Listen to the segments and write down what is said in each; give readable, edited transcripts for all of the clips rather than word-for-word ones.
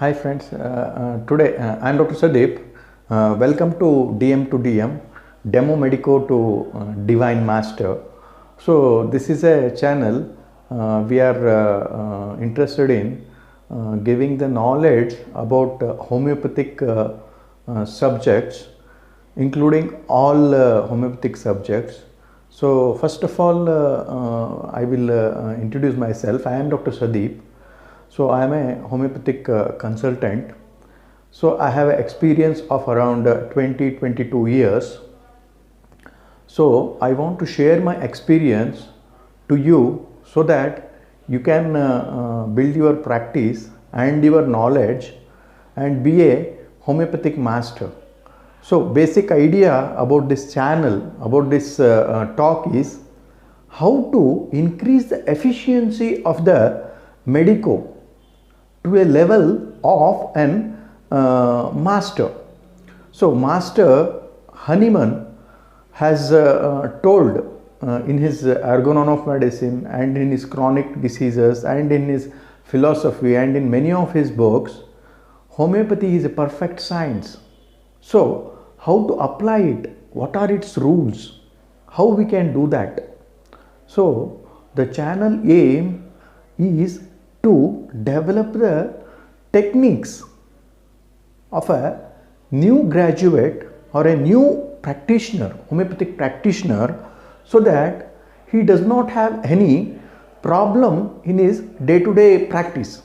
Hi friends, today I am Dr. Sadeep. Welcome to DM to DM, Demo Medico to Divine Master. So this is a channel we are interested in giving the knowledge about homeopathic subjects, including all homeopathic subjects. So first of all, I will introduce myself. I am Dr. Sadeep. So I am a homeopathic consultant. So I have an experience of around 22 years. So I want to share my experience to you so that you can build your practice and your knowledge and be a homeopathic master. So basic idea about this channel, about this talk is how to increase the efficiency of the medico to a level of an master. So Master Hahnemann has told in his Ergonomics of Medicine and in his chronic diseases and in his philosophy and in many of his books, homeopathy is a perfect science. So how to apply it? What are its rules? How we can do that? So the channel aim is to develop the techniques of a new graduate or a new practitioner, homeopathic practitioner, so that he does not have any problem in his day-to-day practice.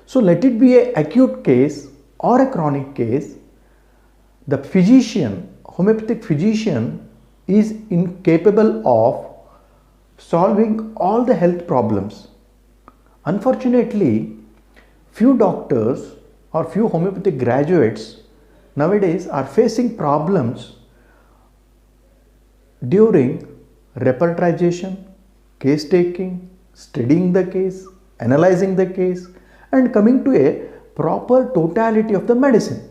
So let it be an acute case or a chronic case, the physician, homeopathic physician is incapable of solving all the health problems. Unfortunately, few doctors or few homeopathic graduates nowadays are facing problems during repertorization, case taking, studying the case, analyzing the case, and coming to a proper totality of the medicine.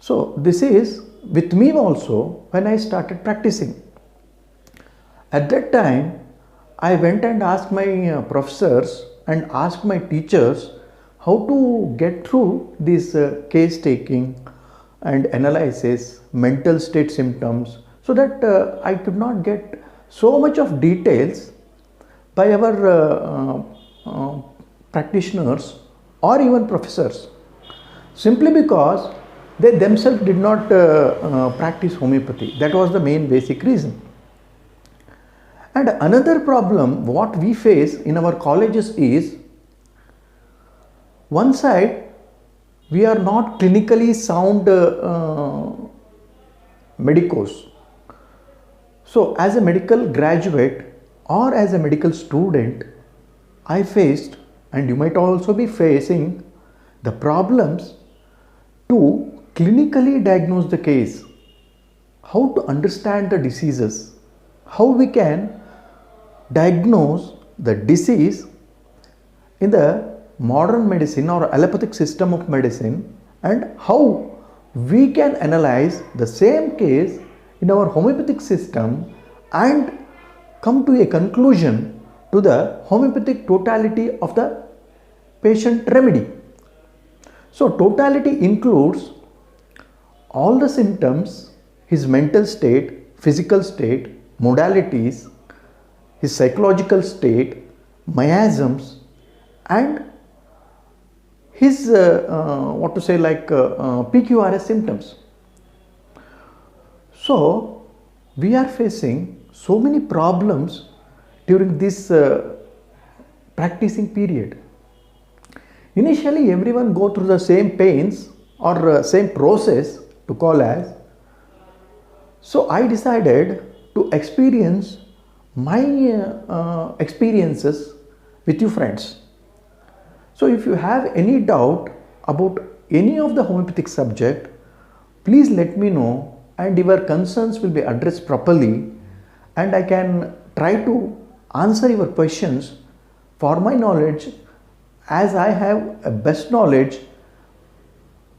So this is with me also when I started practicing. At that time, I went and asked my professors and asked my teachers how to get through this case taking and analysis, mental state symptoms, so that I could not get so much of details by our practitioners or even professors, simply because they themselves did not practice homeopathy. That was the main basic reason. And another problem what we face in our colleges is, one side we are not clinically sound medicos. So as a medical graduate or as a medical student, I faced, and you might also be facing, the problems to clinically diagnose the case, how to understand the diseases, how we can diagnose the disease in the modern medicine or allopathic system of medicine, and how we can analyze the same case in our homeopathic system and come to a conclusion to the homeopathic totality of the patient remedy. So totality includes all the symptoms, his mental state, physical state, modalities, his psychological state, miasms, and his PQRS symptoms. So we are facing so many problems during this practicing period. Initially, everyone go through the same pains or same process to call as. So I decided to experience my experiences with you friends. So if you have any doubt about any of the homeopathic subject, please let me know and your concerns will be addressed properly, and I can try to answer your questions. For my knowledge, as I have a best knowledge,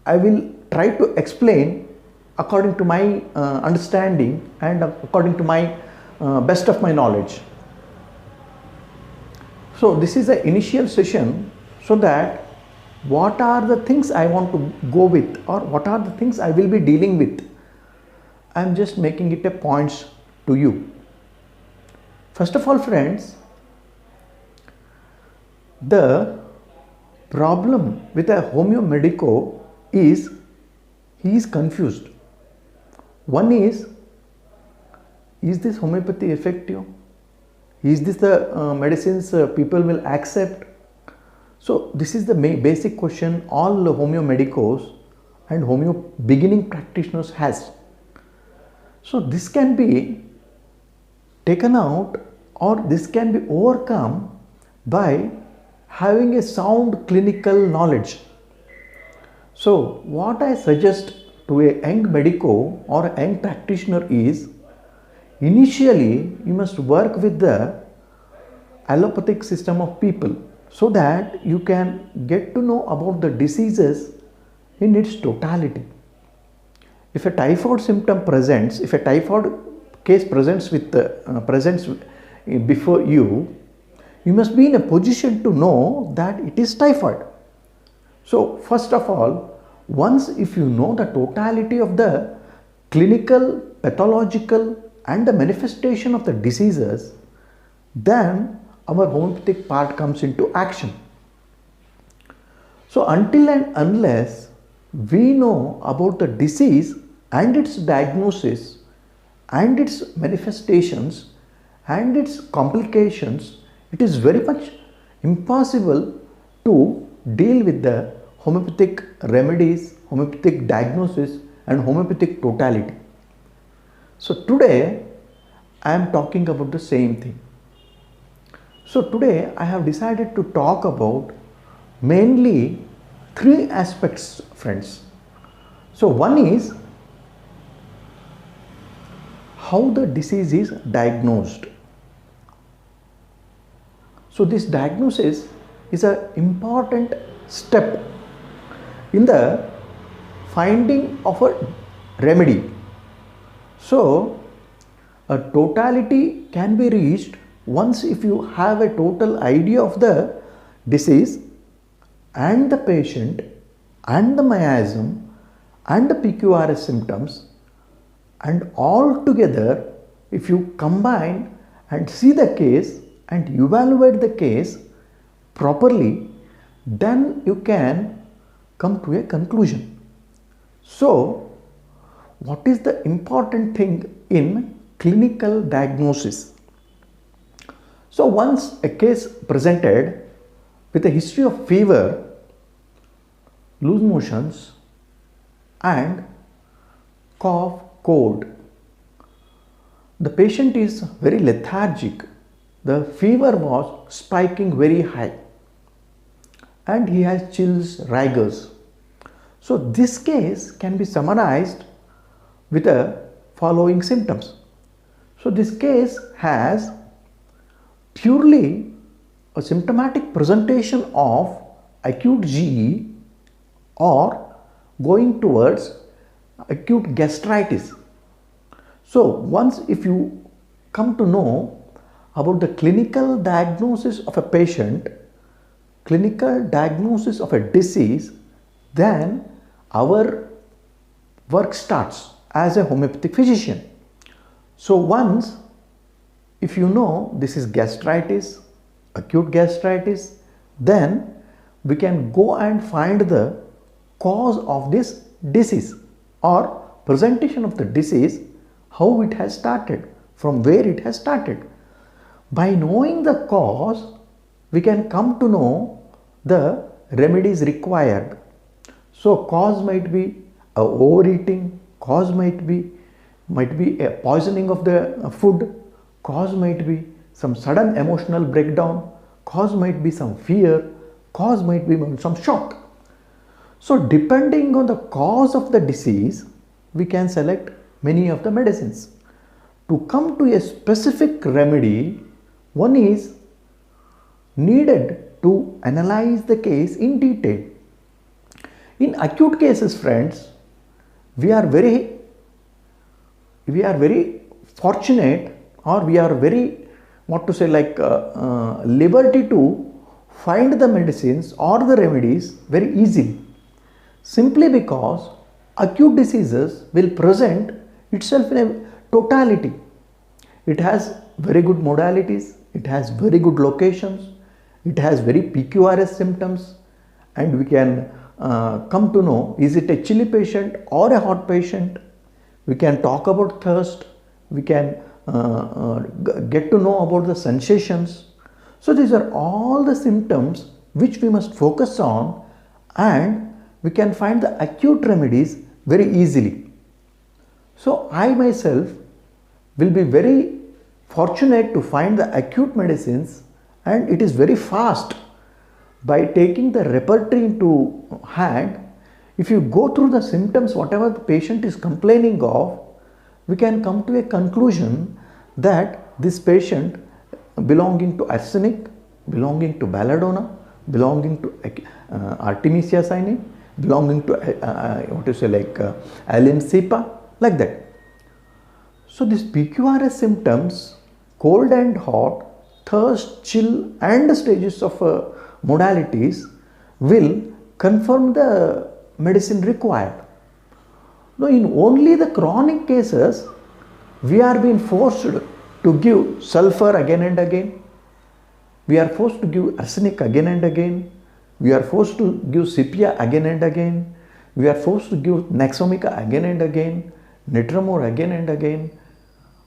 I will try to explain according to my understanding and according to my best of my knowledge. So this is an initial session so that what are the things I want to go with, or what are the things I will be dealing with. I am just making it a points to you. First of all, friends, the problem with a homeo medico is he is confused. One is this homeopathy effective? Is this the medicines people will accept? So this is the basic question all the homeo medicos and homeo beginning practitioners has. So this can be taken out, or this can be overcome by having a sound clinical knowledge. So what I suggest to a young medico or a young practitioner is, initially you must work with the allopathic system of people so that you can get to know about the diseases in its totality. If a typhoid symptom presents, if a typhoid case presents before you, you must be in a position to know that it is typhoid. So first of all, once if you know the totality of the clinical, pathological and the manifestation of the diseases, then our homeopathic part comes into action. So until and unless we know about the disease and its diagnosis and its manifestations and its complications, it is very much impossible to deal with the homeopathic remedies, homeopathic diagnosis and homeopathic totality. So today I am talking about the same thing. So today I have decided to talk about mainly three aspects, friends. So one is how the disease is diagnosed. So this diagnosis is an important step in the finding of a remedy. So a totality can be reached once if you have a total idea of the disease and the patient and the miasm and the PQRS symptoms, and all together if you combine and see the case and evaluate the case properly, then you can come to a conclusion. So what is the important thing in clinical diagnosis? So once a case presented with a history of fever, loose motions and cough, cold, the patient is very lethargic, the fever was spiking very high and he has chills, rigors. So this case can be summarized with the following symptoms. So this case has purely a symptomatic presentation of acute GE or going towards acute gastritis. So once if you come to know about the clinical diagnosis of a patient, clinical diagnosis of a disease, then our work starts as a homeopathic physician. So once if you know this is gastritis, acute gastritis, then we can go and find the cause of this disease or presentation of the disease, how it has started, from where it has started. By knowing the cause, we can come to know the remedies required. So cause might be overeating, cause might be a poisoning of the food, cause might be some sudden emotional breakdown, cause might be some fear, cause might be some shock. So depending on the cause of the disease, we can select many of the medicines. To come to a specific remedy, one is needed to analyze the case in detail. In acute cases, friends, we are very fortunate, or we are very, liberty to find the medicines or the remedies very easily, simply because acute diseases will present itself in a totality. It has very good modalities, it has very good locations, it has very PQRS symptoms, and we can come to know, is it a chilly patient or a hot patient. We can talk about thirst, we can get to know about the sensations. So these are all the symptoms which we must focus on, and we can find the acute remedies very easily. So I myself will be very fortunate to find the acute medicines, and it is very fast. By taking the repertory into hand, if you go through the symptoms, whatever the patient is complaining of, we can come to a conclusion that this patient belonging to arsenic, belonging to belladonna, belonging to Artemisia sine, belonging to Allium cepa, like that. So these PQRS symptoms, cold and hot, thirst, chill, and stages of modalities will confirm the medicine required. Now, in only the chronic cases, we are being forced to give sulfur again and again. We are forced to give arsenic again and again. We are forced to give sepia again and again. We are forced to give Nexomica again and again, Nitramor again and again.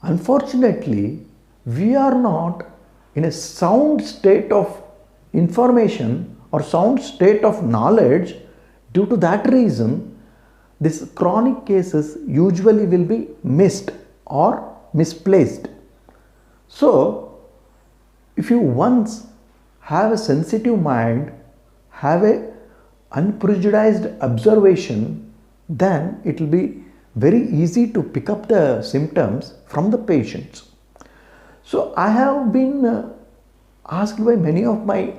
Unfortunately, we are not in a sound state of information or sound state of knowledge. Due to that reason, these chronic cases usually will be missed or misplaced. So, if you once have a sensitive mind, have a unprejudiced observation, then it will be very easy to pick up the symptoms from the patients. So I have been asked by many of my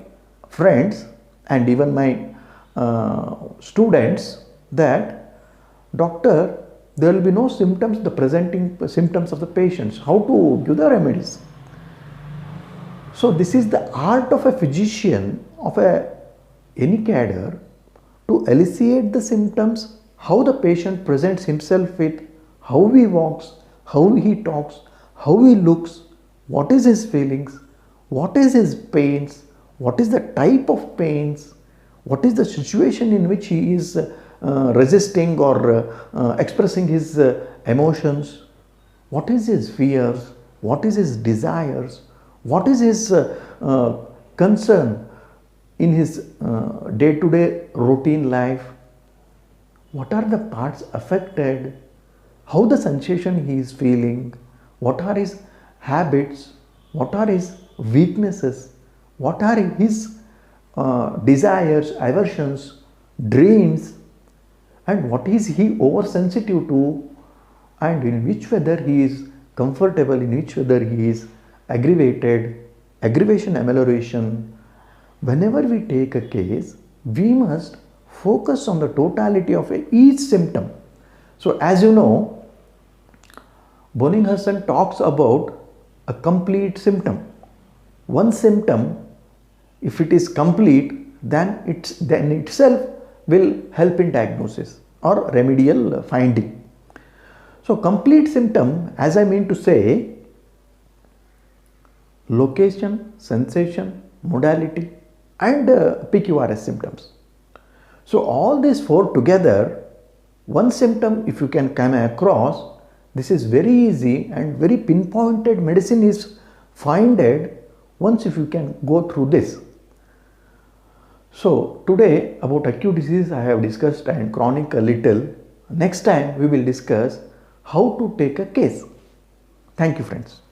friends and even my students that, doctor, there will be no symptoms, the presenting symptoms of the patients, how to give the remedies. So this is the art of a physician, of any cadre, to elicit the symptoms, how the patient presents himself with, how he walks, how he talks, how he looks, what is his feelings, what is his pains, what is the type of pains, what is the situation in which he is resisting or expressing his emotions, what is his fears, what is his desires, what is his concern in his day-to-day routine life, what are the parts affected, how the sensation he is feeling, what are his habits, what are his weaknesses, what are his desires, aversions, dreams, and what is he oversensitive to, and in which weather he is comfortable, in which weather he is aggravated, aggravation, amelioration. Whenever we take a case, we must focus on the totality of each symptom. So as you know, Bonninghausen talks about a complete symptom. One symptom, if it is complete, then itself will help in diagnosis or remedial finding. So complete symptom, as I mean to say, location, sensation, modality, and PQRS symptoms. So all these four together, one symptom if you can come across, this is very easy and very pinpointed medicine is finded once if you can go through this. So today about acute disease I have discussed and chronic a little. Next time we will discuss how to take a case. Thank you, friends.